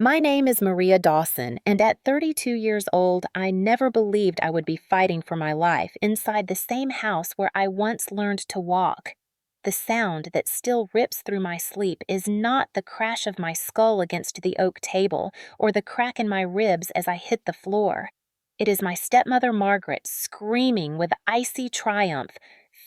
My name is Maria Dawson, and at 32 years old, I never believed I would be fighting for my life inside the same house where I once learned to walk. The sound that still rips through my sleep is not the crash of my skull against the oak table or the crack in my ribs as I hit the floor. It is my stepmother Margaret screaming with icy triumph,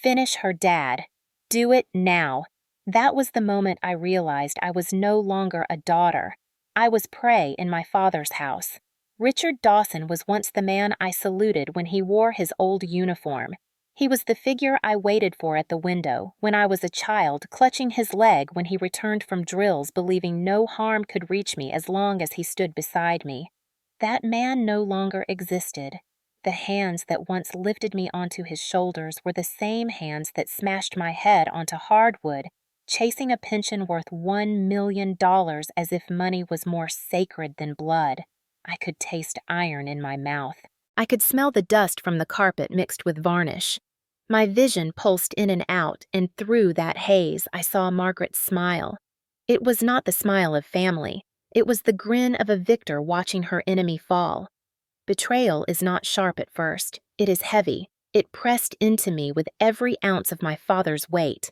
"Finish her, Dad. Do it now." That was the moment I realized I was no longer a daughter. I was prey in my father's house. Richard Dawson was once the man I saluted when he wore his old uniform. He was the figure I waited for at the window when I was a child, clutching his leg when he returned from drills, believing no harm could reach me as long as he stood beside me. That man no longer existed. The hands that once lifted me onto his shoulders were the same hands that smashed my head onto hardwood, chasing a pension worth $1 million as if money was more sacred than blood. I could taste iron in my mouth. I could smell the dust from the carpet mixed with varnish. My vision pulsed in and out, and through that haze I saw Margaret's smile. It was not the smile of family. It was the grin of a victor watching her enemy fall. Betrayal is not sharp at first. It is heavy. It pressed into me with every ounce of my father's weight.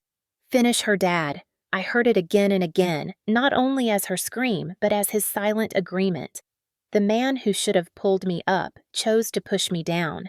"Finish her, Dad." I heard it again and again, not only as her scream, but as his silent agreement. The man who should have pulled me up chose to push me down.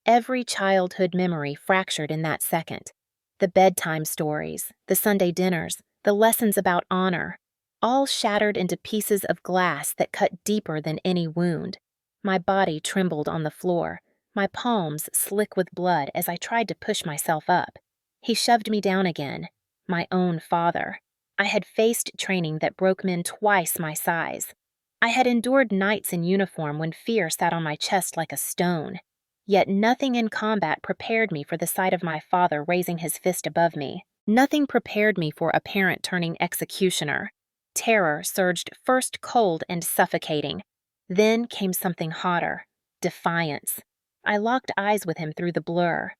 Every childhood memory fractured in that second. The bedtime stories, the Sunday dinners, the lessons about honor, all shattered into pieces of glass that cut deeper than any wound. My body trembled on the floor, my palms slick with blood as I tried to push myself up. He shoved me down again. My own father. I had faced training that broke men twice my size. I had endured nights in uniform when fear sat on my chest like a stone. Yet nothing in combat prepared me for the sight of my father raising his fist above me. Nothing prepared me for a parent turning executioner. Terror surged first cold and suffocating. Then came something hotter. Defiance. I locked eyes with him through the blur.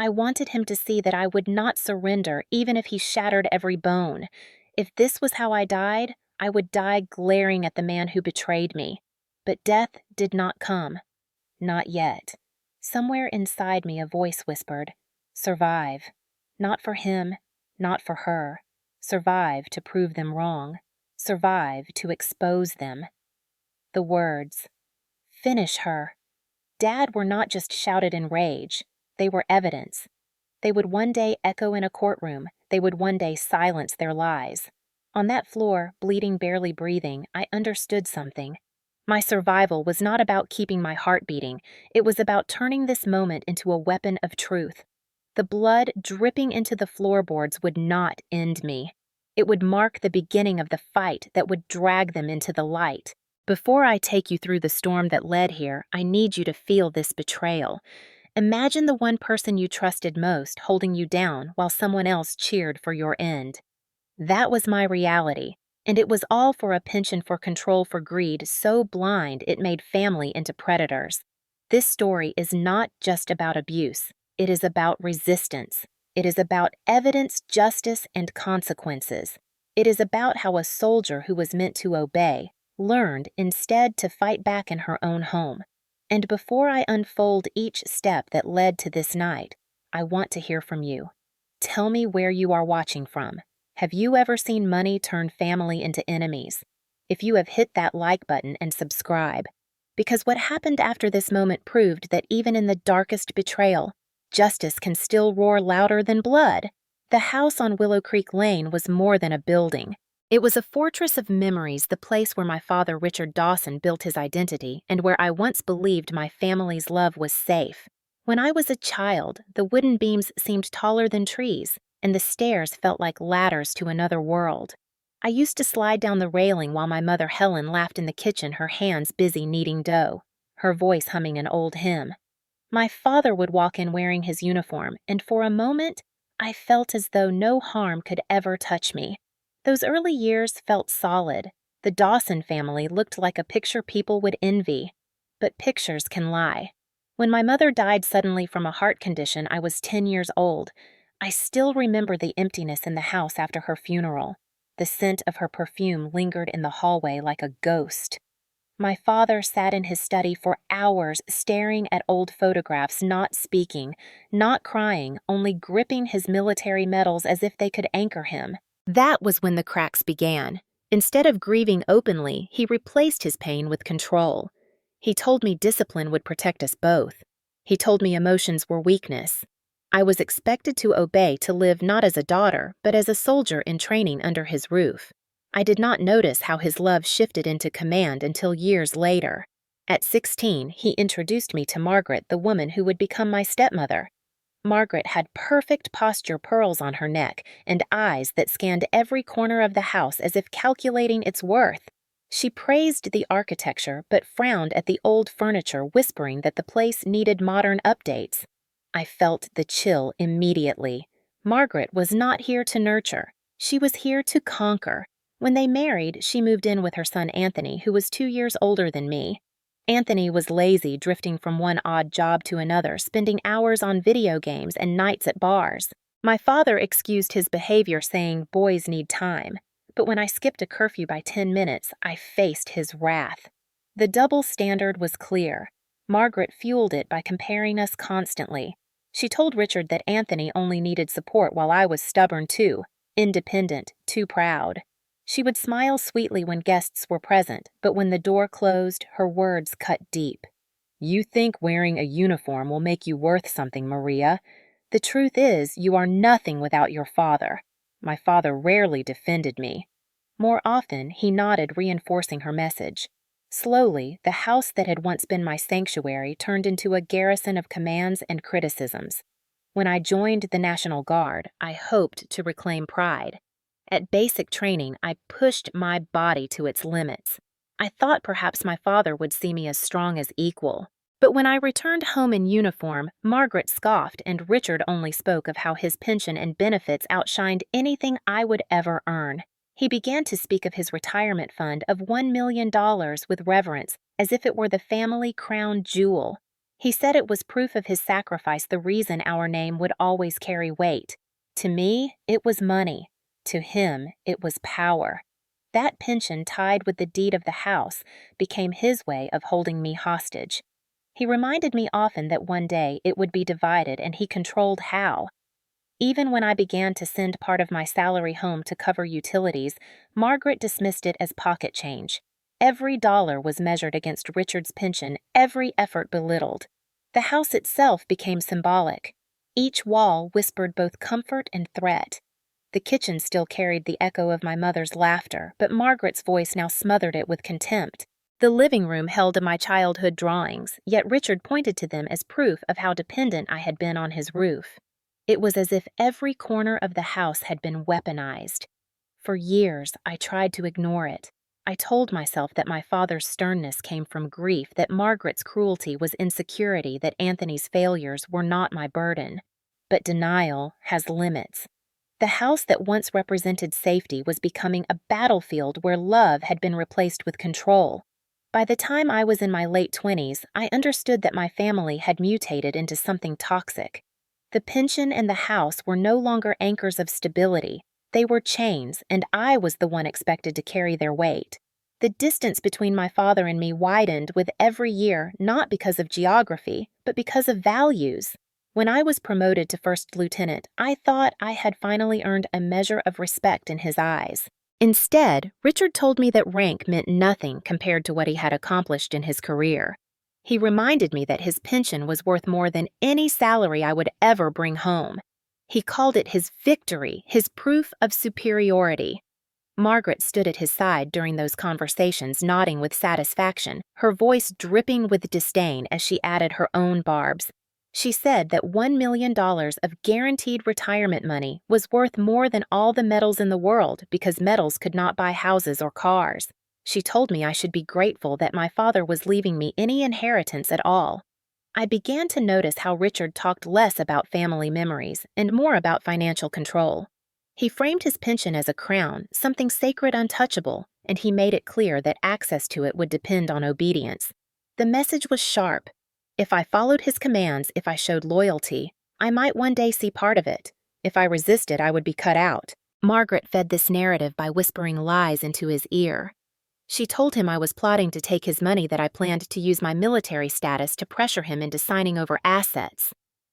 I wanted him to see that I would not surrender even if he shattered every bone. If this was how I died, I would die glaring at the man who betrayed me. But death did not come. Not yet. Somewhere inside me a voice whispered, "Survive." Not for him, not for her. Survive to prove them wrong. Survive to expose them. The words, "Finish her." Dad were not just shouted in rage. They were evidence. They would one day echo in a courtroom. They would one day silence their lies. On that floor, bleeding, barely breathing, I understood something. My survival was not about keeping my heart beating. It was about turning this moment into a weapon of truth. The blood dripping into the floorboards would not end me. It would mark the beginning of the fight that would drag them into the light. Before I take you through the storm that led here, I need you to feel this betrayal. Imagine the one person you trusted most holding you down while someone else cheered for your end. That was my reality, and it was all for a penchant for control for greed so blind it made family into predators. This story is not just about abuse. It is about resistance. It is about evidence, justice, and consequences. It is about how a soldier who was meant to obey learned instead to fight back in her own home. And before I unfold each step that led to this night, I want to hear from you. Tell me where you are watching from. Have you ever seen money turn family into enemies? If you have, hit that like button and subscribe. Because what happened after this moment proved that even in the darkest betrayal, justice can still roar louder than blood. The house on Willow Creek Lane was more than a building. It was a fortress of memories, the place where my father Richard Dawson built his identity and where I once believed my family's love was safe. When I was a child, the wooden beams seemed taller than trees, and the stairs felt like ladders to another world. I used to slide down the railing while my mother Helen laughed in the kitchen, her hands busy kneading dough, her voice humming an old hymn. My father would walk in wearing his uniform, and for a moment, I felt as though no harm could ever touch me. Those early years felt solid. The Dawson family looked like a picture people would envy. But pictures can lie. When my mother died suddenly from a heart condition, I was 10 years old. I still remember the emptiness in the house after her funeral. The scent of her perfume lingered in the hallway like a ghost. My father sat in his study for hours staring at old photographs, not speaking, not crying, only gripping his military medals as if they could anchor him. That was when the cracks began. Instead of grieving openly, he replaced his pain with control. He told me discipline would protect us both. He told me emotions were weakness. I was expected to obey, to live not as a daughter, but as a soldier in training under his roof. I did not notice how his love shifted into command until years later. At 16, he introduced me to Margaret, the woman who would become my stepmother. Margaret had perfect posture pearls on her neck and eyes that scanned every corner of the house as if calculating its worth. She praised the architecture but frowned at the old furniture, whispering that the place needed modern updates. I felt the chill immediately. Margaret was not here to nurture. She was here to conquer. When they married, she moved in with her son Anthony, who was 2 years older than me. Anthony was lazy, drifting from one odd job to another, spending hours on video games and nights at bars. My father excused his behavior, saying boys need time. But when I skipped a curfew by 10 minutes, I faced his wrath. The double standard was clear. Margaret fueled it by comparing us constantly. She told Richard that Anthony only needed support while I was stubborn too, independent, too proud. She would smile sweetly when guests were present, but when the door closed, her words cut deep. "You think wearing a uniform will make you worth something, Maria. The truth is, you are nothing without your father." My father rarely defended me. More often, he nodded, reinforcing her message. Slowly, the house that had once been my sanctuary turned into a garrison of commands and criticisms. When I joined the National Guard, I hoped to reclaim pride. At basic training, I pushed my body to its limits. I thought perhaps my father would see me as strong as equal. But when I returned home in uniform, Margaret scoffed and Richard only spoke of how his pension and benefits outshined anything I would ever earn. He began to speak of his retirement fund of $1 million with reverence, as if it were the family crown jewel. He said it was proof of his sacrifice, the reason our name would always carry weight. To me, it was money. To him, it was power. That pension, tied with the deed of the house, became his way of holding me hostage. He reminded me often that one day it would be divided and he controlled how. Even when I began to send part of my salary home to cover utilities, Margaret dismissed it as pocket change. Every dollar was measured against Richard's pension, every effort belittled. The house itself became symbolic. Each wall whispered both comfort and threat. The kitchen still carried the echo of my mother's laughter, but Margaret's voice now smothered it with contempt. The living room held my childhood drawings, yet Richard pointed to them as proof of how dependent I had been on his roof. It was as if every corner of the house had been weaponized. For years, I tried to ignore it. I told myself that my father's sternness came from grief, that Margaret's cruelty was insecurity, that Anthony's failures were not my burden. But denial has limits. The house that once represented safety was becoming a battlefield where love had been replaced with control. By the time I was in my late 20s, I understood that my family had mutated into something toxic. The pension and the house were no longer anchors of stability. They were chains, and I was the one expected to carry their weight. The distance between my father and me widened with every year, not because of geography, but because of values. When I was promoted to first lieutenant, I thought I had finally earned a measure of respect in his eyes. Instead, Richard told me that rank meant nothing compared to what he had accomplished in his career. He reminded me that his pension was worth more than any salary I would ever bring home. He called it his victory, his proof of superiority. Margaret stood at his side during those conversations, nodding with satisfaction, her voice dripping with disdain as she added her own barbs. She said that $1 million of guaranteed retirement money was worth more than all the medals in the world because medals could not buy houses or cars. She told me I should be grateful that my father was leaving me any inheritance at all. I began to notice how Richard talked less about family memories and more about financial control. He framed his pension as a crown, something sacred, untouchable, and he made it clear that access to it would depend on obedience. The message was sharp. If I followed his commands, if I showed loyalty, I might one day see part of it. If I resisted, I would be cut out. Margaret fed this narrative by whispering lies into his ear. She told him I was plotting to take his money that I planned to use my military status to pressure him into signing over assets.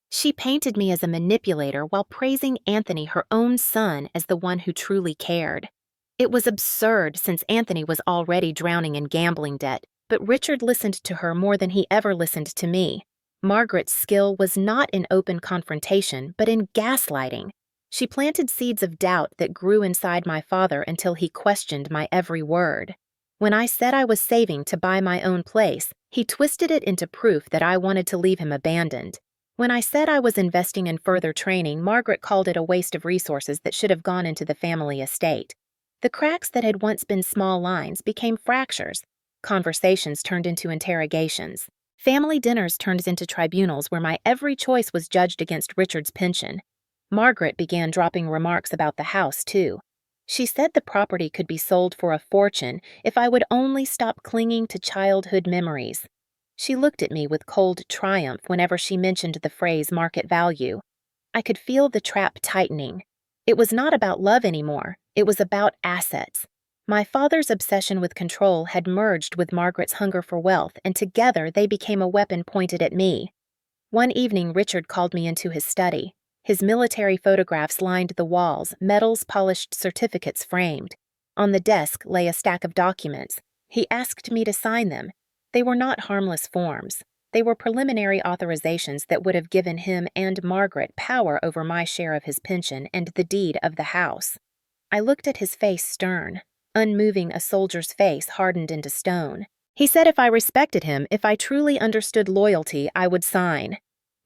She painted me as a manipulator while praising Anthony, her own son, as the one who truly cared. It was absurd since Anthony was already drowning in gambling debt, but Richard listened to her more than he ever listened to me. Margaret's skill was not in open confrontation, but in gaslighting. She planted seeds of doubt that grew inside my father until he questioned my every word. When I said I was saving to buy my own place, he twisted it into proof that I wanted to leave him abandoned. When I said I was investing in further training, Margaret called it a waste of resources that should have gone into the family estate. The cracks that had once been small lines became fractures. Conversations turned into interrogations. Family dinners turned into tribunals where my every choice was judged against Richard's pension. Margaret began dropping remarks about the house, too. She said the property could be sold for a fortune if I would only stop clinging to childhood memories. She looked at me with cold triumph whenever she mentioned the phrase market value. I could feel the trap tightening. It was not about love anymore. It was about assets. My father's obsession with control had merged with Margaret's hunger for wealth, and together they became a weapon pointed at me. One evening, Richard called me into his study. His military photographs lined the walls, medals, polished certificates framed. On the desk lay a stack of documents. He asked me to sign them. They were not harmless forms. They were preliminary authorizations that would have given him and Margaret power over my share of his pension and the deed of the house. I looked at his face stern, unmoving a soldier's face hardened into stone. He said if I respected him, if I truly understood loyalty, I would sign.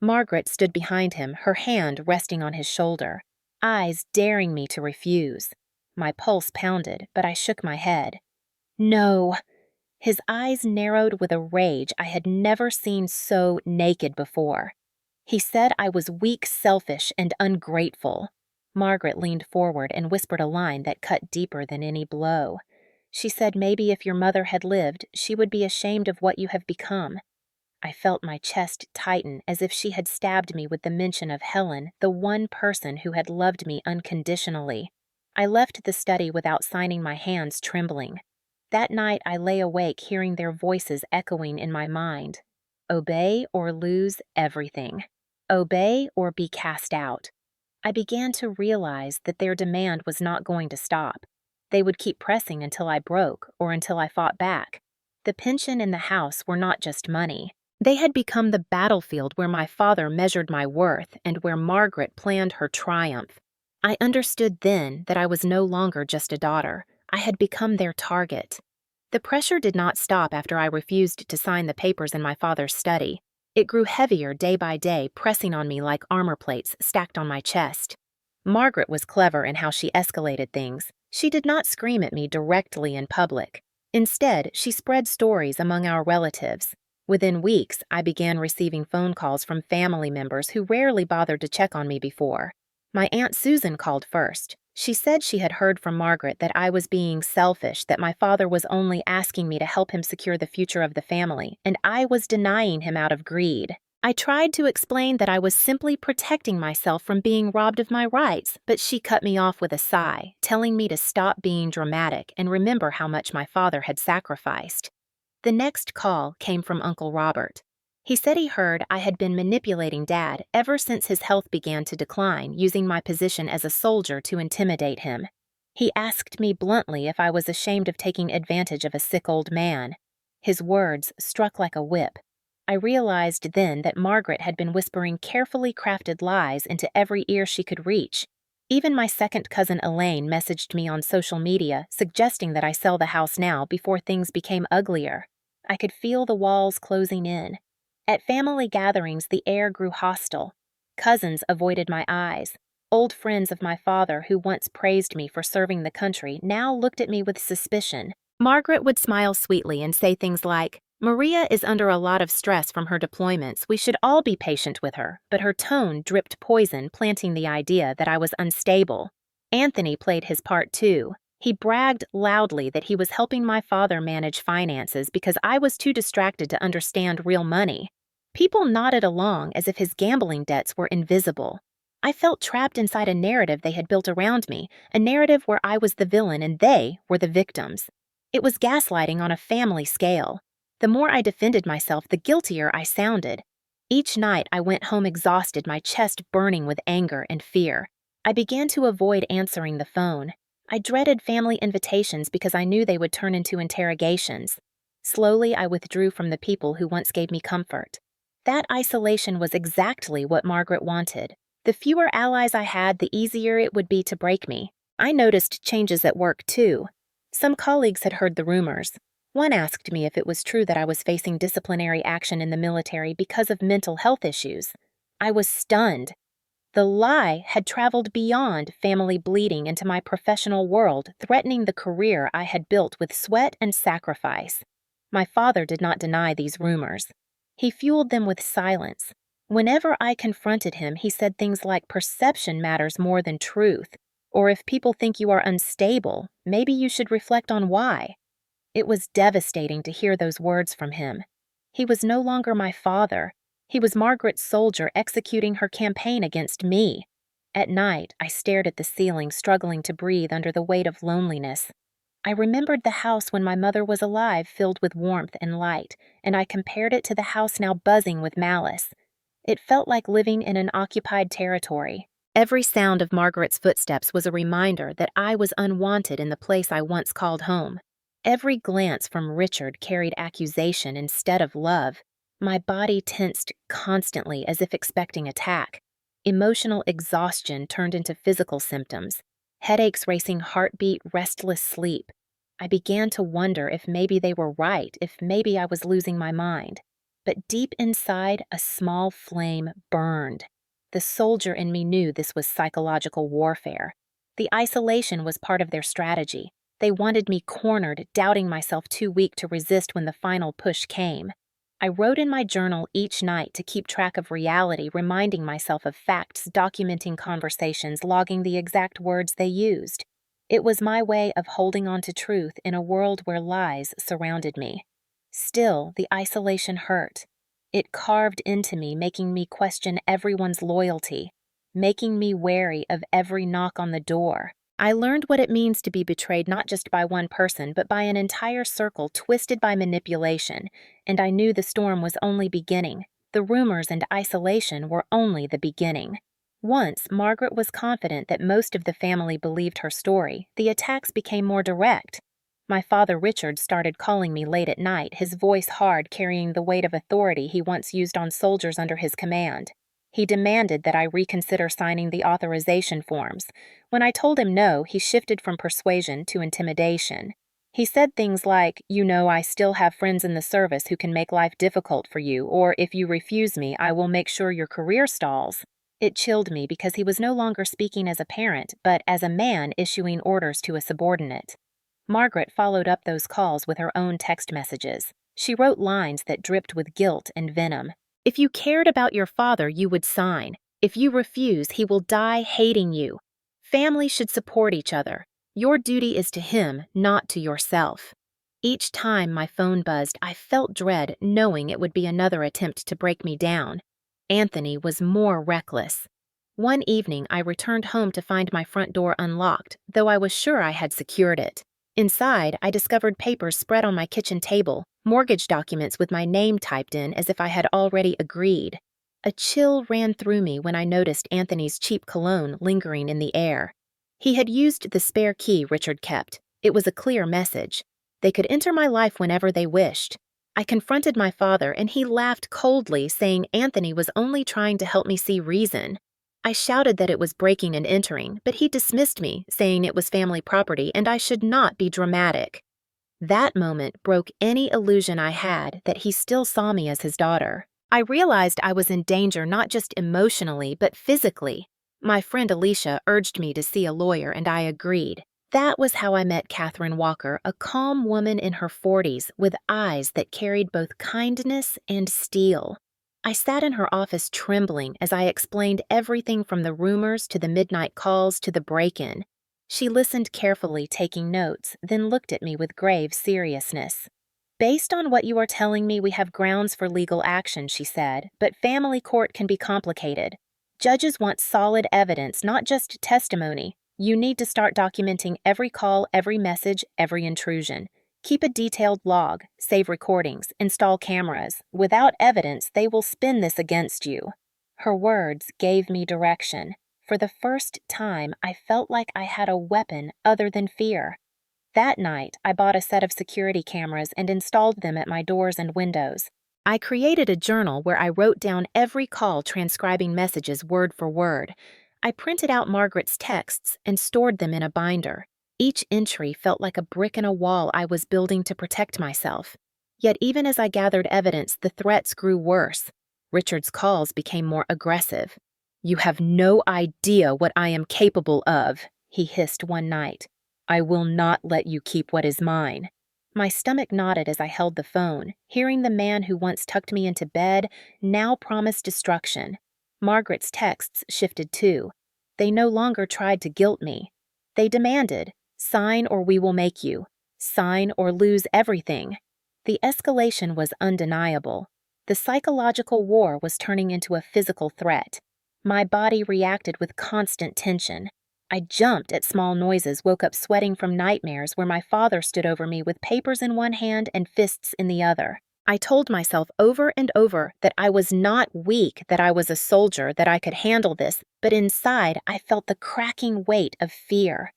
Margaret stood behind him, her hand resting on his shoulder, eyes daring me to refuse. My pulse pounded, but I shook my head. No. His eyes narrowed with a rage I had never seen so naked before. He said I was weak, selfish, and ungrateful. Margaret leaned forward and whispered a line that cut deeper than any blow. She said maybe if your mother had lived, she would be ashamed of what you have become. I felt my chest tighten as if she had stabbed me with the mention of Helen, the one person who had loved me unconditionally. I left the study without signing, my hands trembling. That night I lay awake hearing their voices echoing in my mind. Obey or lose everything. Obey or be cast out. I began to realize that their demand was not going to stop. They would keep pressing until I broke or until I fought back. The pension and the house were not just money. They had become the battlefield where my father measured my worth and where Margaret planned her triumph. I understood then that I was no longer just a daughter. I had become their target. The pressure did not stop after I refused to sign the papers in my father's study. It grew heavier day by day, pressing on me like armor plates stacked on my chest. Margaret was clever in how she escalated things. She did not scream at me directly in public. Instead, she spread stories among our relatives. Within weeks, I began receiving phone calls from family members who rarely bothered to check on me before. My Aunt Susan called first. She said she had heard from Margaret that I was being selfish, that my father was only asking me to help him secure the future of the family, and I was denying him out of greed. I tried to explain that I was simply protecting myself from being robbed of my rights, but she cut me off with a sigh, telling me to stop being dramatic and remember how much my father had sacrificed. The next call came from Uncle Robert. He said he heard I had been manipulating Dad ever since his health began to decline, using my position as a soldier to intimidate him. He asked me bluntly if I was ashamed of taking advantage of a sick old man. His words struck like a whip. I realized then that Margaret had been whispering carefully crafted lies into every ear she could reach. Even my second cousin Elaine messaged me on social media, suggesting that I sell the house now before things became uglier. I could feel the walls closing in. At family gatherings, the air grew hostile. Cousins avoided my eyes. Old friends of my father who once praised me for serving the country now looked at me with suspicion. Margaret would smile sweetly and say things like, "Maria is under a lot of stress from her deployments. We should all be patient with her," but her tone dripped poison, planting the idea that I was unstable. Anthony played his part too. He bragged loudly that he was helping my father manage finances because I was too distracted to understand real money. People nodded along as if his gambling debts were invisible. I felt trapped inside a narrative they had built around me, a narrative where I was the villain and they were the victims. It was gaslighting on a family scale. The more I defended myself, the guiltier I sounded. Each night I went home exhausted, my chest burning with anger and fear. I began to avoid answering the phone. I dreaded family invitations because I knew they would turn into interrogations. Slowly, I withdrew from the people who once gave me comfort. That isolation was exactly what Margaret wanted. The fewer allies I had, the easier it would be to break me. I noticed changes at work, too. Some colleagues had heard the rumors. One asked me if it was true that I was facing disciplinary action in the military because of mental health issues. I was stunned. The lie had traveled beyond family bleeding into my professional world, threatening the career I had built with sweat and sacrifice. My father did not deny these rumors. He fueled them with silence. Whenever I confronted him, he said things like perception matters more than truth, or if people think you are unstable, maybe you should reflect on why. It was devastating to hear those words from him. He was no longer my father. He was Margaret's soldier executing her campaign against me. At night, I stared at the ceiling, struggling to breathe under the weight of loneliness. I remembered the house when my mother was alive, filled with warmth and light, and I compared it to the house now buzzing with malice. It felt like living in an occupied territory. Every sound of Margaret's footsteps was a reminder that I was unwanted in the place I once called home. Every glance from Richard carried accusation instead of love. My body tensed constantly as if expecting attack. Emotional exhaustion turned into physical symptoms. Headaches, racing heartbeat, restless sleep. I began to wonder if maybe they were right, if maybe I was losing my mind. But deep inside, a small flame burned. The soldier in me knew this was psychological warfare. The isolation was part of their strategy. They wanted me cornered, doubting myself too weak to resist when the final push came. I wrote in my journal each night to keep track of reality, reminding myself of facts, documenting conversations, logging the exact words they used. It was my way of holding on to truth in a world where lies surrounded me. Still, the isolation hurt. It carved into me, making me question everyone's loyalty, making me wary of every knock on the door. I learned what it means to be betrayed not just by one person, but by an entire circle twisted by manipulation, and I knew the storm was only beginning. The rumors and isolation were only the beginning. Once Margaret was confident that most of the family believed her story, the attacks became more direct. My father Richard started calling me late at night, his voice hard, carrying the weight of authority he once used on soldiers under his command. He demanded that I reconsider signing the authorization forms. When I told him no, he shifted from persuasion to intimidation. He said things like, "You know, I still have friends in the service who can make life difficult for you, or if you refuse me, I will make sure your career stalls." It chilled me because he was no longer speaking as a parent, but as a man issuing orders to a subordinate. Margaret followed up those calls with her own text messages. She wrote lines that dripped with guilt and venom. "If you cared about your father, you would sign. If you refuse, he will die hating you. Families should support each other. Your duty is to him, not to yourself." Each time my phone buzzed, I felt dread, knowing it would be another attempt to break me down. Anthony was more reckless. One evening, I returned home to find my front door unlocked, though I was sure I had secured it. Inside, I discovered papers spread on my kitchen table, mortgage documents with my name typed in as if I had already agreed. A chill ran through me when I noticed Anthony's cheap cologne lingering in the air. He had used the spare key Richard kept. It was a clear message. They could enter my life whenever they wished. I confronted my father, and he laughed coldly, saying Anthony was only trying to help me see reason. I shouted that it was breaking and entering, but he dismissed me, saying it was family property and I should not be dramatic. That moment broke any illusion I had that he still saw me as his daughter. I realized I was in danger not just emotionally, but physically. My friend Alicia urged me to see a lawyer, and I agreed. That was how I met Catherine Walker, a calm woman in her 40s with eyes that carried both kindness and steel. I sat in her office trembling as I explained everything from the rumors to the midnight calls to the break-in. She listened carefully, taking notes, then looked at me with grave seriousness. "Based on what you are telling me, we have grounds for legal action," she said, "but family court can be complicated. Judges want solid evidence, not just testimony. You need to start documenting every call, every message, every intrusion. Keep a detailed log, save recordings, install cameras. Without evidence, they will spin this against you." Her words gave me direction. For the first time, I felt like I had a weapon other than fear. That night, I bought a set of security cameras and installed them at my doors and windows. I created a journal where I wrote down every call, transcribing messages word for word. I printed out Margaret's texts and stored them in a binder. Each entry felt like a brick in a wall I was building to protect myself. Yet even as I gathered evidence, the threats grew worse. Richard's calls became more aggressive. "You have no idea what I am capable of," he hissed one night. "I will not let you keep what is mine." My stomach knotted as I held the phone, hearing the man who once tucked me into bed now promised destruction. Margaret's texts shifted too. They no longer tried to guilt me. They demanded, "Sign or we will make you. Sign or lose everything." The escalation was undeniable. The psychological war was turning into a physical threat. My body reacted with constant tension. I jumped at small noises, woke up sweating from nightmares where my father stood over me with papers in one hand and fists in the other. I told myself over and over that I was not weak, that I was a soldier, that I could handle this, but inside I felt the cracking weight of fear.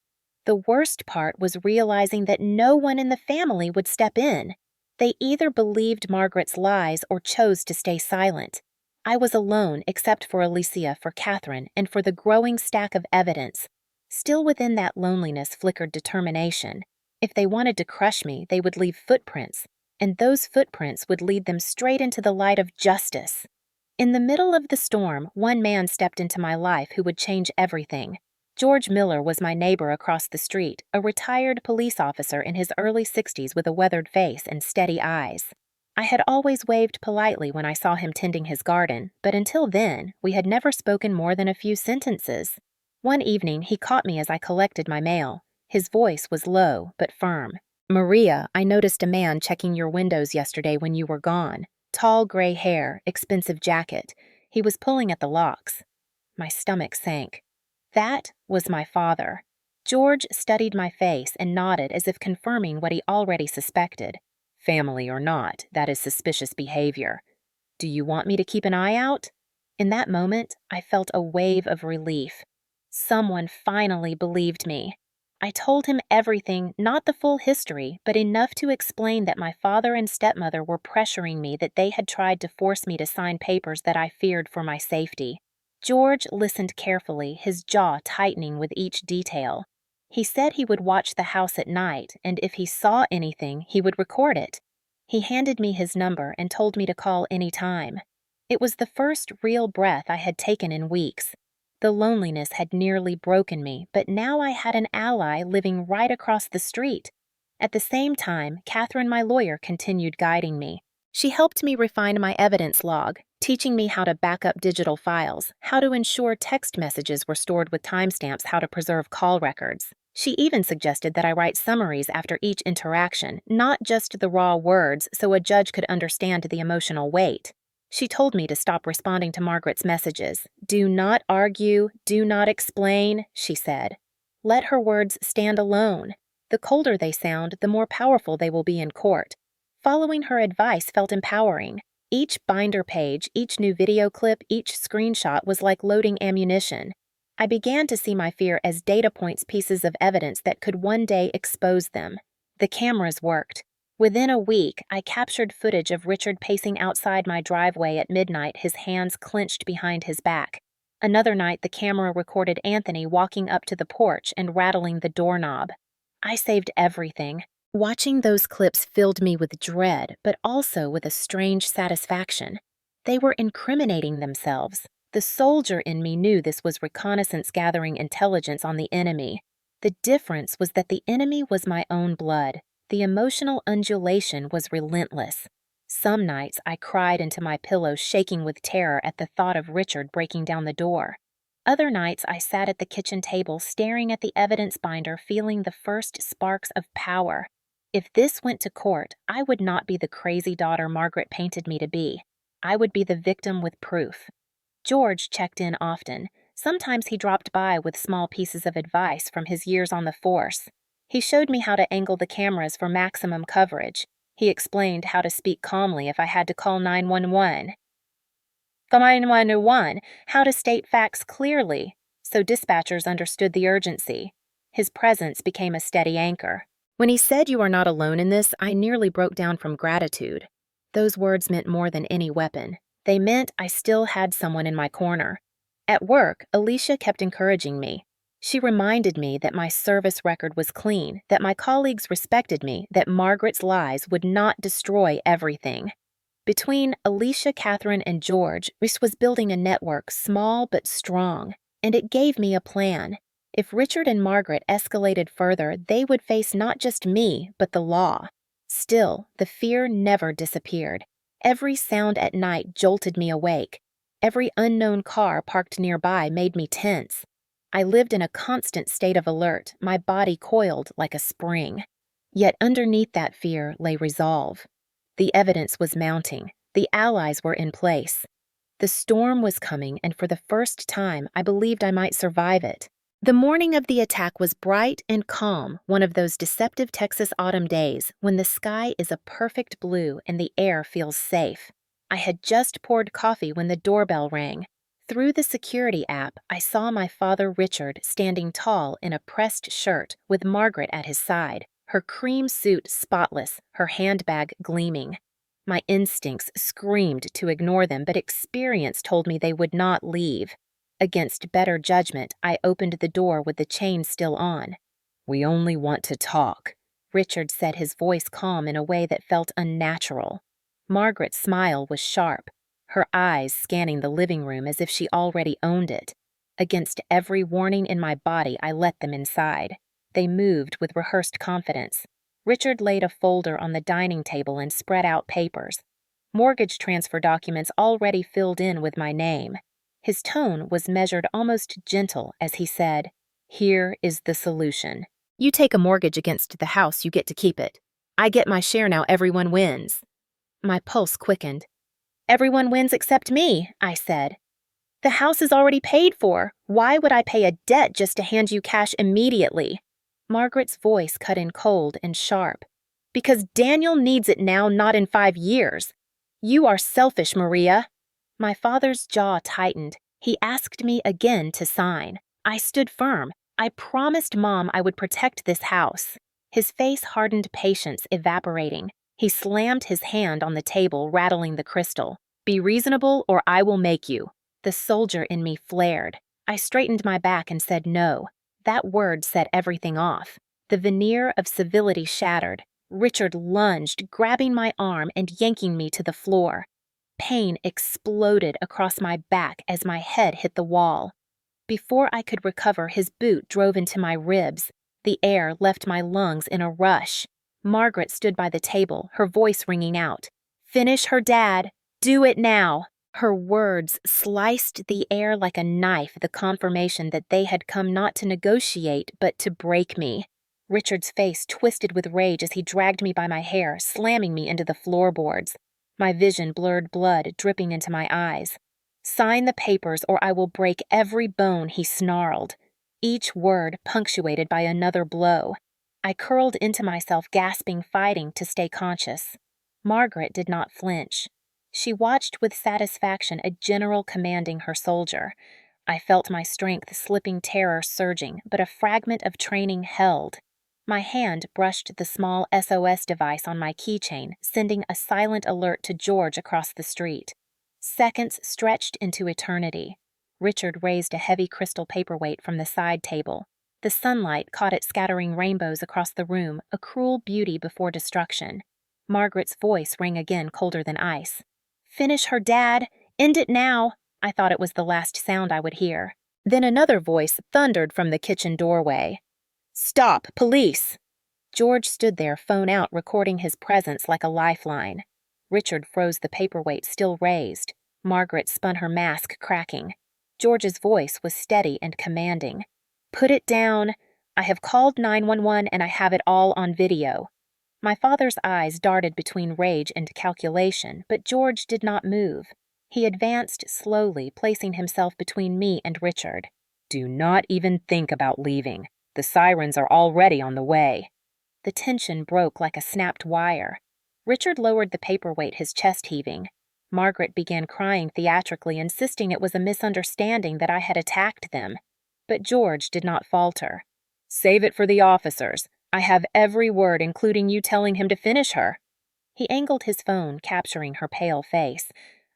The worst part was realizing that no one in the family would step in. They either believed Margaret's lies or chose to stay silent. I was alone except for Alicia, for Catherine, and for the growing stack of evidence. Still within that loneliness flickered determination. If they wanted to crush me, they would leave footprints, and those footprints would lead them straight into the light of justice. In the middle of the storm, one man stepped into my life who would change everything. George Miller was my neighbor across the street, a retired police officer in his early 60s with a weathered face and steady eyes. I had always waved politely when I saw him tending his garden, but until then, we had never spoken more than a few sentences. One evening, he caught me as I collected my mail. His voice was low but firm. "Maria, I noticed a man checking your windows yesterday when you were gone. Tall gray hair, expensive jacket. He was pulling at the locks." My stomach sank. That was my father. George studied my face and nodded as if confirming what he already suspected. "Family or not, that is suspicious behavior. Do you want me to keep an eye out?" In that moment, I felt a wave of relief. Someone finally believed me. I told him everything, not the full history, but enough to explain that my father and stepmother were pressuring me, that they had tried to force me to sign papers that I feared for my safety. George listened carefully, his jaw tightening with each detail. He said he would watch the house at night, and if he saw anything, he would record it. He handed me his number and told me to call any time. It was the first real breath I had taken in weeks. The loneliness had nearly broken me, but now I had an ally living right across the street. At the same time, Catherine, my lawyer, continued guiding me. She helped me refine my evidence log, teaching me how to back up digital files, how to ensure text messages were stored with timestamps, how to preserve call records. She even suggested that I write summaries after each interaction, not just the raw words, so a judge could understand the emotional weight. She told me to stop responding to Margaret's messages. "Do not argue, do not explain," she said. "Let her words stand alone. The colder they sound, the more powerful they will be in court." Following her advice felt empowering. Each binder page, each new video clip, each screenshot was like loading ammunition. I began to see my fear as data points, pieces of evidence that could one day expose them. The cameras worked. Within a week, I captured footage of Richard pacing outside my driveway at midnight, his hands clenched behind his back. Another night, the camera recorded Anthony walking up to the porch and rattling the doorknob. I saved everything. Watching those clips filled me with dread, but also with a strange satisfaction. They were incriminating themselves. The soldier in me knew this was reconnaissance gathering intelligence on the enemy. The difference was that the enemy was my own blood. The emotional undulation was relentless. Some nights I cried into my pillow, shaking with terror at the thought of Richard breaking down the door. Other nights I sat at the kitchen table, staring at the evidence binder, feeling the first sparks of power. If this went to court, I would not be the crazy daughter Margaret painted me to be. I would be the victim with proof. George checked in often. Sometimes he dropped by with small pieces of advice from his years on the force. He showed me how to angle the cameras for maximum coverage. He explained how to speak calmly if I had to call 911. How to state facts clearly, so dispatchers understood the urgency. His presence became a steady anchor. When he said, "You are not alone in this," I nearly broke down from gratitude. Those words meant more than any weapon. They meant I still had someone in my corner. At work, Alicia kept encouraging me. She reminded me that my service record was clean, that my colleagues respected me, that Margaret's lies would not destroy everything. Between Alicia, Catherine, and George, Rhys was building a network, small but strong, and it gave me a plan. If Richard and Margaret escalated further, they would face not just me, but the law. Still, the fear never disappeared. Every sound at night jolted me awake. Every unknown car parked nearby made me tense. I lived in a constant state of alert, my body coiled like a spring. Yet underneath that fear lay resolve. The evidence was mounting. The allies were in place. The storm was coming, and for the first time, I believed I might survive it. The morning of the attack was bright and calm, one of those deceptive Texas autumn days when the sky is a perfect blue and the air feels safe. I had just poured coffee when the doorbell rang. Through the security app, I saw my father Richard standing tall in a pressed shirt with Margaret at his side, her cream suit spotless, her handbag gleaming. My instincts screamed to ignore them, but experience told me they would not leave. Against better judgment, I opened the door with the chain still on. "We only want to talk," Richard said, his voice calm in a way that felt unnatural. Margaret's smile was sharp, her eyes scanning the living room as if she already owned it. Against every warning in my body, I let them inside. They moved with rehearsed confidence. Richard laid a folder on the dining table and spread out papers. Mortgage transfer documents already filled in with my name. His tone was measured, almost gentle, as he said, "Here is the solution. You take a mortgage against the house, you get to keep it. I get my share now, everyone wins." My pulse quickened. "Everyone wins except me," I said. "The house is already paid for. Why would I pay a debt just to hand you cash immediately?" Margaret's voice cut in cold and sharp. "Because Daniel needs it now, not in 5 years. You are selfish, Maria." My father's jaw tightened. He asked me again to sign. I stood firm. I promised Mom I would protect this house. His face hardened, patience evaporating. He slammed his hand on the table, rattling the crystal. "Be reasonable or I will make you." The soldier in me flared. I straightened my back and said no. That word set everything off. The veneer of civility shattered. Richard lunged, grabbing my arm and yanking me to the floor. Pain exploded across my back as my head hit the wall. Before I could recover, his boot drove into my ribs. The air left my lungs in a rush. Margaret stood by the table, her voice ringing out. "Finish her, Dad. Do it now." Her words sliced the air like a knife, the confirmation that they had come not to negotiate, but to break me. Richard's face twisted with rage as he dragged me by my hair, slamming me into the floorboards. My vision blurred, blood dripping into my eyes. "Sign the papers or I will break every bone," he snarled, each word punctuated by another blow. I curled into myself, gasping, fighting to stay conscious. Margaret did not flinch. She watched with satisfaction, a general commanding her soldier. I felt my strength slipping, terror surging, but a fragment of training held. My hand brushed the small SOS device on my keychain, sending a silent alert to George across the street. Seconds stretched into eternity. Richard raised a heavy crystal paperweight from the side table. The sunlight caught it, scattering rainbows across the room, a cruel beauty before destruction. Margaret's voice rang again, colder than ice. "Finish her, Dad! End it now!" I thought it was the last sound I would hear. Then another voice thundered from the kitchen doorway. "Stop! Police!" George stood there, phone out, recording his presence like a lifeline. Richard froze the paperweight, still raised. Margaret spun her mask, cracking. George's voice was steady and commanding. "Put it down. I have called 911 and I have it all on video." My father's eyes darted between rage and calculation, but George did not move. He advanced slowly, placing himself between me and Richard. "Do not even think about leaving. The sirens are already on the way." The tension broke like a snapped wire. Richard lowered the paperweight, his chest heaving. Margaret began crying theatrically, insisting it was a misunderstanding that I had attacked them. But George did not falter. "Save it for the officers. I have every word, including you telling him to finish her." He angled his phone, capturing her pale face.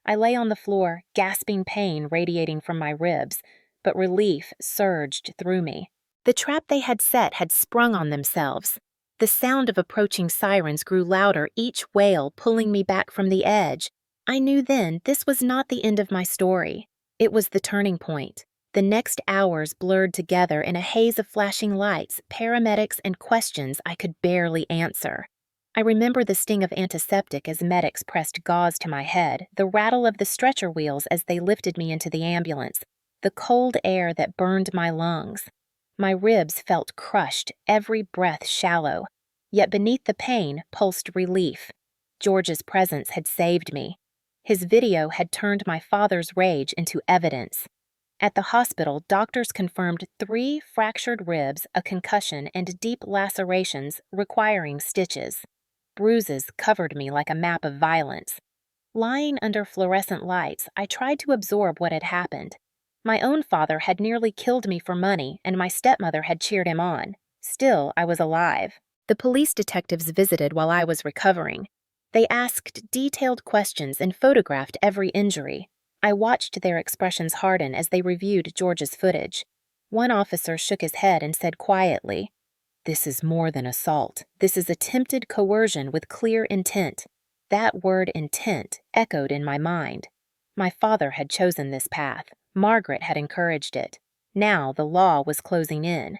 I lay on the floor, gasping pain radiating from my ribs, but relief surged through me. The trap they had set had sprung on themselves. The sound of approaching sirens grew louder, each wail pulling me back from the edge. I knew then this was not the end of my story. It was the turning point. The next hours blurred together in a haze of flashing lights, paramedics, and questions I could barely answer. I remember the sting of antiseptic as medics pressed gauze to my head, the rattle of the stretcher wheels as they lifted me into the ambulance, the cold air that burned my lungs. My ribs felt crushed, every breath shallow. Yet beneath the pain pulsed relief. George's presence had saved me. His video had turned my father's rage into evidence. At the hospital, doctors confirmed 3 fractured ribs, a concussion, and deep lacerations requiring stitches. Bruises covered me like a map of violence. Lying under fluorescent lights, I tried to absorb what had happened. My own father had nearly killed me for money, and my stepmother had cheered him on. Still, I was alive. The police detectives visited while I was recovering. They asked detailed questions and photographed every injury. I watched their expressions harden as they reviewed George's footage. One officer shook his head and said quietly, "This is more than assault. This is attempted coercion with clear intent." That word intent echoed in my mind. My father had chosen this path. Margaret had encouraged it. Now the law was closing in.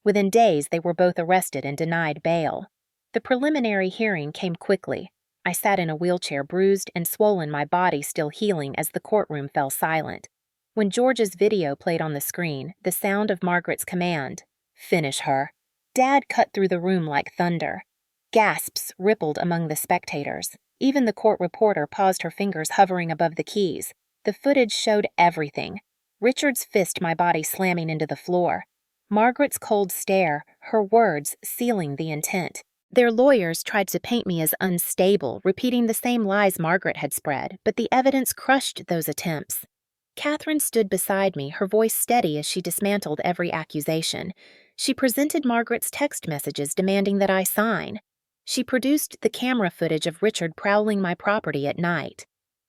Within days, they were both arrested and denied bail. The preliminary hearing came quickly. I sat in a wheelchair, bruised and swollen, my body still healing as the courtroom fell silent. When George's video played on the screen, the sound of Margaret's command, "Finish her," Dad cut through the room like thunder. Gasps rippled among the spectators. Even the court reporter paused, her fingers hovering above the keys. The footage showed everything. Richard's fist, my body slamming into the floor. Margaret's cold stare, her words sealing the intent. Their lawyers tried to paint me as unstable, repeating the same lies Margaret had spread, but the evidence crushed those attempts. Catherine stood beside me, her voice steady as she dismantled every accusation. She presented Margaret's text messages demanding that I sign. She produced the camera footage of Richard prowling my property at night.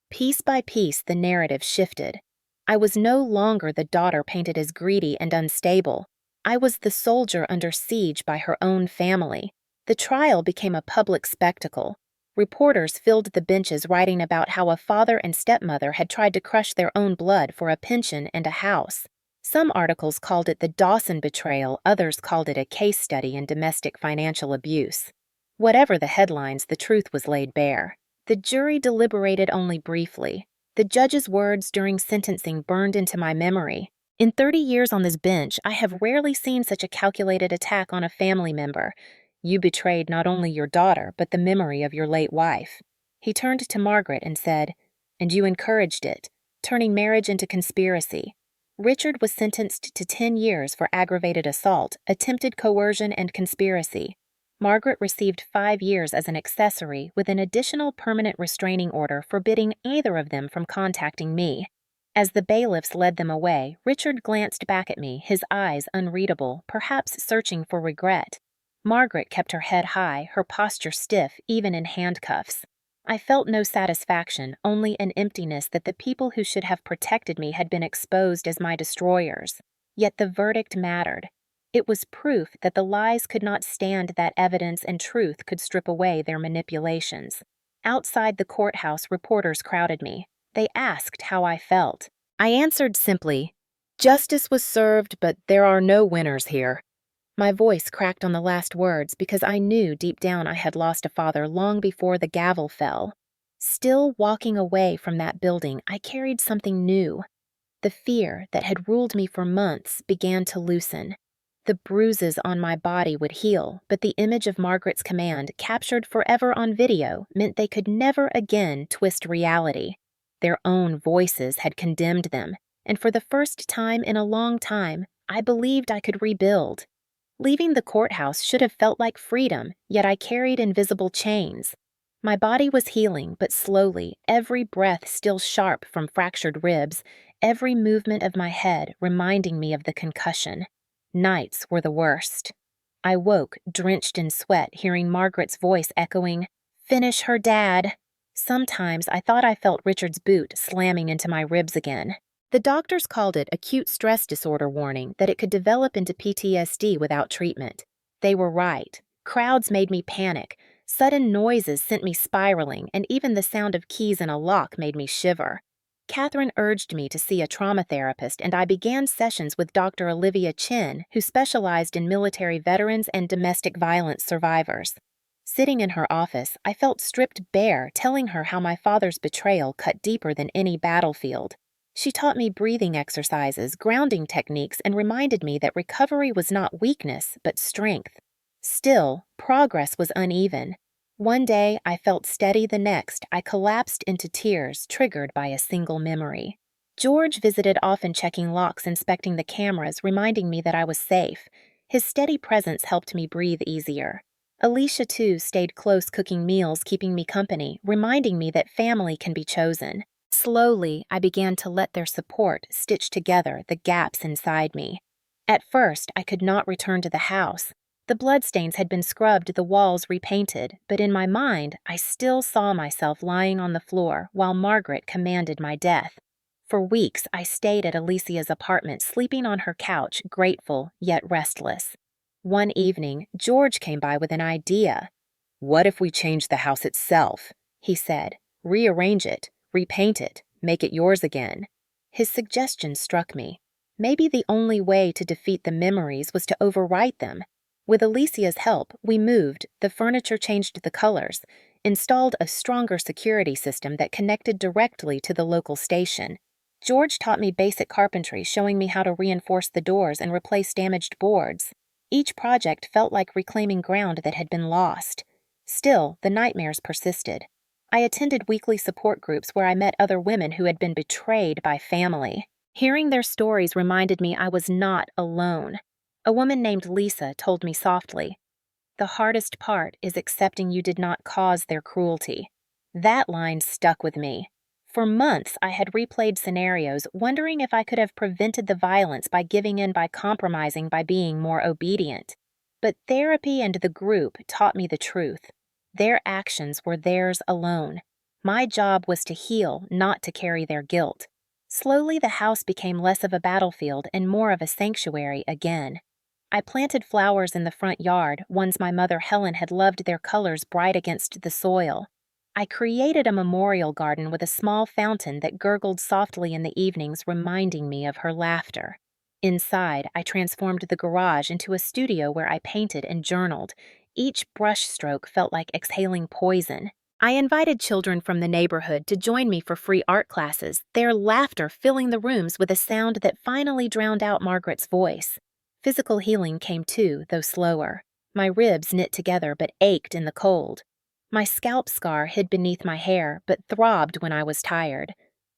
Piece by piece, the narrative shifted. I was no longer the daughter painted as greedy and unstable. I was the soldier under siege by her own family. The trial became a public spectacle. Reporters filled the benches writing about how a father and stepmother had tried to crush their own blood for a pension and a house. Some articles called it the Dawson betrayal, others called it a case study in domestic financial abuse. Whatever the headlines, the truth was laid bare. The jury deliberated only briefly. The judge's words during sentencing burned into my memory. In 30 years on this bench, I have rarely seen such a calculated attack on a family member. "You betrayed not only your daughter, but the memory of your late wife." He turned to Margaret and said, "And you encouraged it, turning marriage into conspiracy." Richard was sentenced to 10 years for aggravated assault, attempted coercion, and conspiracy. Margaret received 5 years as an accessory with an additional permanent restraining order forbidding either of them from contacting me. As the bailiffs led them away, Richard glanced back at me, his eyes unreadable, perhaps searching for regret. Margaret kept her head high, her posture stiff, even in handcuffs. I felt no satisfaction, only an emptiness that the people who should have protected me had been exposed as my destroyers. Yet the verdict mattered. It was proof that the lies could not stand that evidence and truth could strip away their manipulations. Outside the courthouse, reporters crowded me. They asked how I felt. I answered simply, "Justice was served, but there are no winners here." My voice cracked on the last words because I knew deep down I had lost a father long before the gavel fell. Still walking away from that building, I carried something new. The fear that had ruled me for months began to loosen. The bruises on my body would heal, but the image of Margaret's command, captured forever on video, meant they could never again twist reality. Their own voices had condemned them, and for the first time in a long time, I believed I could rebuild. Leaving the courthouse should have felt like freedom, yet I carried invisible chains. My body was healing, but slowly, every breath still sharp from fractured ribs, every movement of my head reminding me of the concussion. Nights were the worst. I woke, drenched in sweat, hearing Margaret's voice echoing, "Finish her, Dad." Sometimes I thought I felt Richard's boot slamming into my ribs again. The doctors called it acute stress disorder, warning that it could develop into PTSD without treatment. They were right. Crowds made me panic. Sudden noises sent me spiraling, and even the sound of keys in a lock made me shiver. Catherine urged me to see a trauma therapist, and I began sessions with Dr. Olivia Chin, who specialized in military veterans and domestic violence survivors. Sitting in her office, I felt stripped bare, telling her how my father's betrayal cut deeper than any battlefield. She taught me breathing exercises, grounding techniques, and reminded me that recovery was not weakness, but strength. Still, progress was uneven. One day I felt steady, the next I collapsed into tears triggered by a single memory. George visited, often checking locks, inspecting the cameras, reminding me that I was safe. His steady presence helped me breathe easier. Alicia, too, stayed close, cooking meals, keeping me company, reminding me that family can be chosen. Slowly, I began to let their support stitch together the gaps inside me. At first, I could not return to the house. The bloodstains had been scrubbed, the walls repainted, but in my mind, I still saw myself lying on the floor while Margaret commanded my death. For weeks, I stayed at Alicia's apartment, sleeping on her couch, grateful yet restless. One evening, George came by with an idea. "What if we change the house itself?" he said. "Rearrange it, repaint it, make it yours again." His suggestion struck me. Maybe the only way to defeat the memories was to overwrite them. With Alicia's help, we moved, the furniture changed the colors, installed a stronger security system that connected directly to the local station. George taught me basic carpentry, showing me how to reinforce the doors and replace damaged boards. Each project felt like reclaiming ground that had been lost. Still, the nightmares persisted. I attended weekly support groups where I met other women who had been betrayed by family. Hearing their stories reminded me I was not alone. A woman named Lisa told me softly, "The hardest part is accepting you did not cause their cruelty." That line stuck with me. For months, I had replayed scenarios, wondering if I could have prevented the violence by giving in, by compromising, by being more obedient. But therapy and the group taught me the truth. Their actions were theirs alone. My job was to heal, not to carry their guilt. Slowly, the house became less of a battlefield and more of a sanctuary again. I planted flowers in the front yard, ones my mother Helen had loved, their colors bright against the soil. I created a memorial garden with a small fountain that gurgled softly in the evenings, reminding me of her laughter. Inside, I transformed the garage into a studio where I painted and journaled. Each brushstroke felt like exhaling poison. I invited children from the neighborhood to join me for free art classes, their laughter filling the rooms with a sound that finally drowned out Margaret's voice. Physical healing came too, though slower. My ribs knit together but ached in the cold. My scalp scar hid beneath my hair but throbbed when I was tired.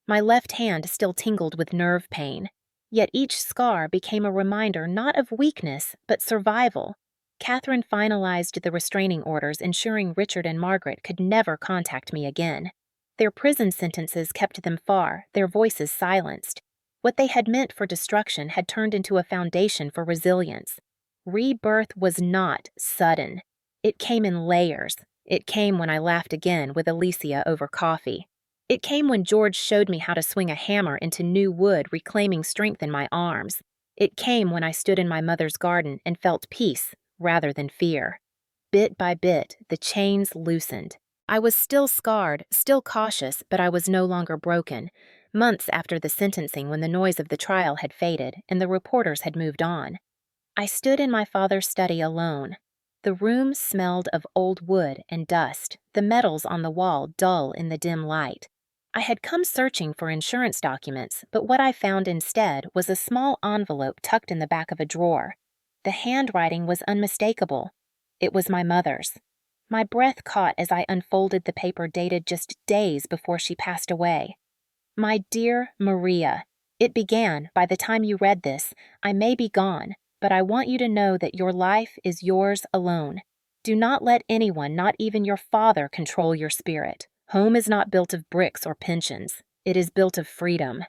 My left hand still tingled with nerve pain. Yet each scar became a reminder not of weakness but survival. Catherine finalized the restraining orders, ensuring Richard and Margaret could never contact me again. Their prison sentences kept them far, their voices silenced. What they had meant for destruction had turned into a foundation for resilience. Rebirth was not sudden. It came in layers. It came when I laughed again with Alicia over coffee. It came when George showed me how to swing a hammer into new wood, reclaiming strength in my arms. It came when I stood in my mother's garden and felt peace rather than fear. Bit by bit, the chains loosened. I was still scarred, still cautious, but I was no longer broken. Months after the sentencing, when the noise of the trial had faded and the reporters had moved on, I stood in my father's study alone. The room smelled of old wood and dust, the metals on the wall dull in the dim light. I had come searching for insurance documents, but what I found instead was a small envelope tucked in the back of a drawer. The handwriting was unmistakable. It was my mother's. My breath caught as I unfolded the paper dated just days before she passed away. My dear Maria, it began by the time you read this. I may be gone, but I want you to know that your life is yours alone. Do not let anyone, not even your father, control your spirit. Home is not built of bricks or pensions. It is built of freedom.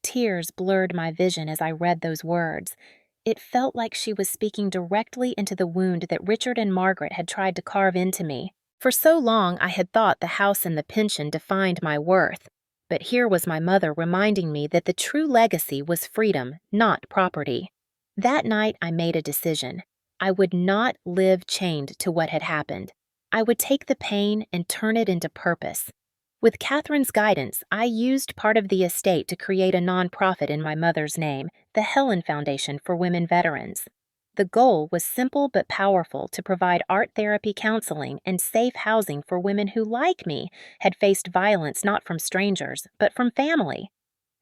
Tears blurred my vision as I read those words. It felt like she was speaking directly into the wound that Richard and Margaret had tried to carve into me. For so long I had thought the house and the pension defined my worth, but here was my mother reminding me that the true legacy was freedom, not property. That night I made a decision. I would not live chained to what had happened. I would take the pain and turn it into purpose. With Catherine's guidance, I used part of the estate to create a nonprofit in my mother's name, the Helen Foundation for Women Veterans. The goal was simple but powerful: to provide art therapy counseling and safe housing for women who, like me, had faced violence not from strangers, but from family.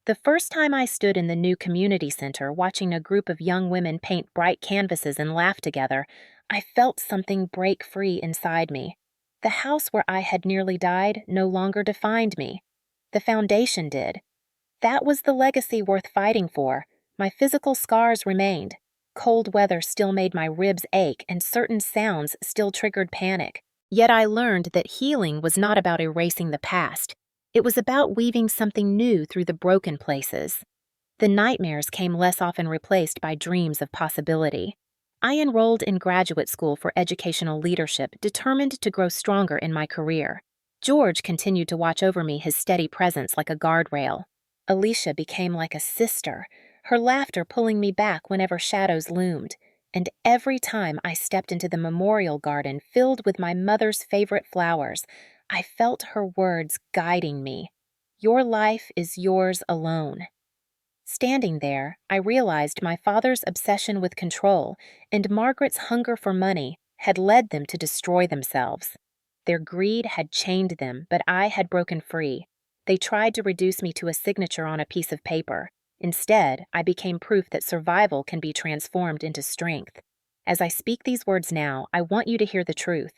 The first time I stood in the new community center watching a group of young women paint bright canvases and laugh together, I felt something break free inside me. The house where I had nearly died no longer defined me. The foundation did. That was the legacy worth fighting for. My physical scars remained. Cold weather still made my ribs ache, and certain sounds still triggered panic. Yet I learned that healing was not about erasing the past. It was about weaving something new through the broken places. The nightmares came less often, replaced by dreams of possibility. I enrolled in graduate school for educational leadership, determined to grow stronger in my career. George continued to watch over me, his steady presence like a guardrail. Alicia became like a sister, her laughter pulling me back whenever shadows loomed. And every time I stepped into the memorial garden filled with my mother's favorite flowers, I felt her words guiding me. Your life is yours alone. Standing there, I realized my father's obsession with control and Margaret's hunger for money had led them to destroy themselves. Their greed had chained them, but I had broken free. They tried to reduce me to a signature on a piece of paper. Instead, I became proof that survival can be transformed into strength. As I speak these words now, I want you to hear the truth.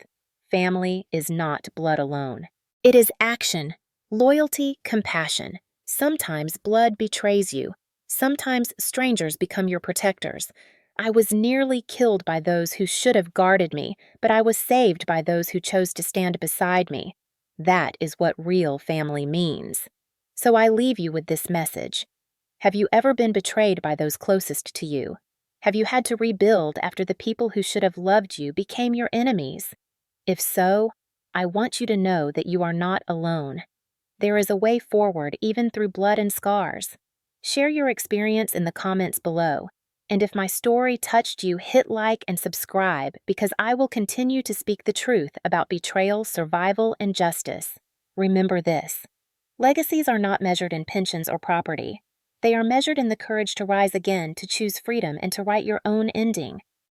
Family is not blood alone. It is action, loyalty, compassion. Sometimes blood betrays you. Sometimes strangers become your protectors. I was nearly killed by those who should have guarded me, but I was saved by those who chose to stand beside me. That is what real family means. So I leave you with this message. Have you ever been betrayed by those closest to you? Have you had to rebuild after the people who should have loved you became your enemies? If so, I want you to know that you are not alone. There is a way forward even through blood and scars. Share your experience in the comments below. And if my story touched you, hit like and subscribe, because I will continue to speak the truth about betrayal, survival, and justice. Remember this: legacies are not measured in pensions or property. They are measured in the courage to rise again, to choose freedom, and to write your own ending.